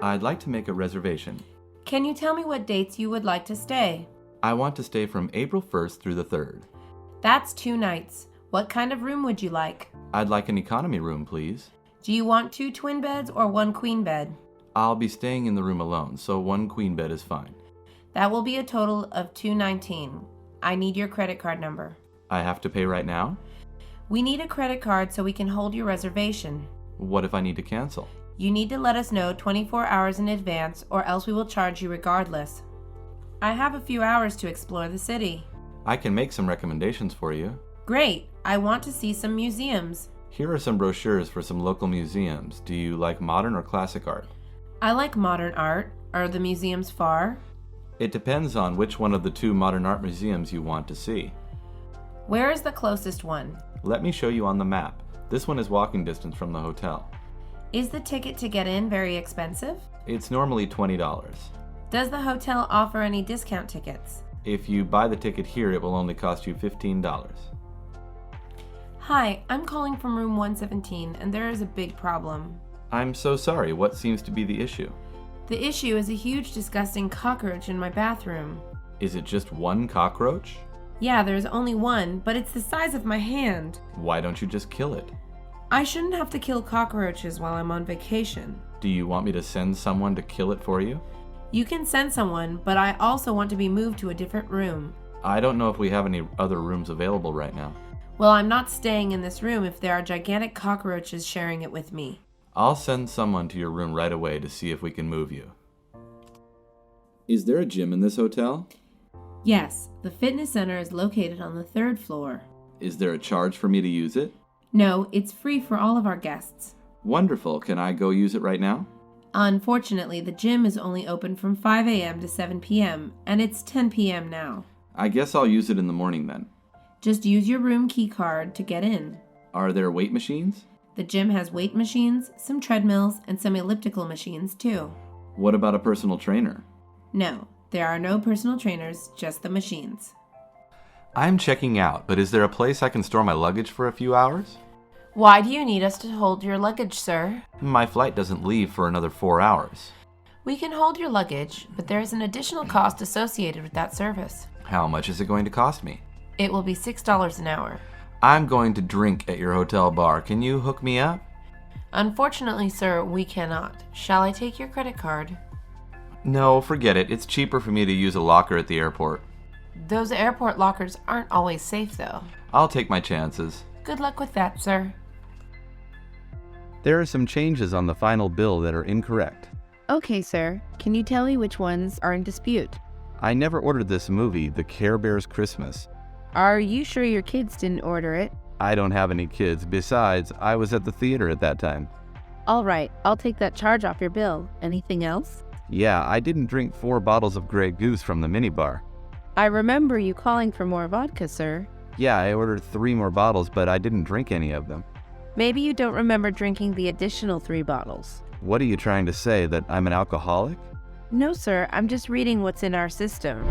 I'd like to make a reservation. Can you tell me what dates you would like to stay? I want to stay from April 1st through the 3rd. That's 2 nights. What kind of room would you like? I'd like an economy room, please. Do you want 2 twin beds or 1 queen bed? I'll be staying in the room alone, so 1 queen bed is fine. That will be a total of $219. I need your credit card number. I have to pay right now? We need a credit card so we can hold your reservation. What if I need to cancel? You need to let us know 24 hours in advance or else we will charge you regardless. I have a few hours to explore the city. I can make some recommendations for you. Great! I want to see some museums. Here are some brochures for some local museums. Do you like modern or classic art? I like modern art. Are the museums far? It depends on which one of the 2 modern art museums you want to see. Where is the closest one? Let me show you on the map. This one is walking distance from the hotel. Is the ticket to get in very expensive? It's normally $20. Does the hotel offer any discount tickets? If you buy the ticket here, it will only cost you $15. Hi, I'm calling from room 117 and there is a big problem. I'm so sorry. What seems to be the issue? The issue is a huge disgusting cockroach in my bathroom. Is it just one cockroach? Yeah, there's only one, but it's the size of my hand. Why don't you just kill it? I shouldn't have to kill cockroaches while I'm on vacation. Do you want me to send someone to kill it for you? You can send someone, but I also want to be moved to a different room. I don't know if we have any other rooms available right now. Well, I'm not staying in this room if there are gigantic cockroaches sharing it with me. I'll send someone to your room right away to see if we can move you. Is there a gym in this hotel? Yes, the fitness center is located on the 3rd floor. Is there a charge for me to use it? No, it's free for all of our guests. Wonderful. Can I go use it right now? Unfortunately, the gym is only open from 5 a.m. to 7 p.m., and it's 10 p.m. now. I guess I'll use it in the morning then. Just use your room key card to get in. Are there weight machines? The gym has weight machines, some treadmills, and some elliptical machines too. What about a personal trainer? No, there are no personal trainers, just the machines. I'm checking out, but is there a place I can store my luggage for a few hours? Why do you need us to hold your luggage, sir? My flight doesn't leave for another 4 hours. We can hold your luggage, but there is an additional cost associated with that service. How much is it going to cost me? It will be $6 an hour. I'm going to drink at your hotel bar. Can you hook me up? Unfortunately, sir, we cannot. Shall I take your credit card? No, forget it. It's cheaper for me to use a locker at the airport. Those airport lockers aren't always safe, though. I'll take my chances. Good luck with that, sir. There are some changes on the final bill that are incorrect. Okay, sir. Can you tell me which ones are in dispute? I never ordered this movie, The Care Bears Christmas. Are you sure your kids didn't order it? I don't have any kids. Besides, I was at the theater at that time. All right, I'll take that charge off your bill. Anything else? Yeah, I didn't drink 4 bottles of Grey Goose from the minibar. I remember you calling for more vodka, sir. Yeah, I ordered 3 more bottles, but I didn't drink any of them. Maybe you don't remember drinking the additional 3 bottles. What are you trying to say, that I'm an alcoholic? No, sir, I'm just reading what's in our system.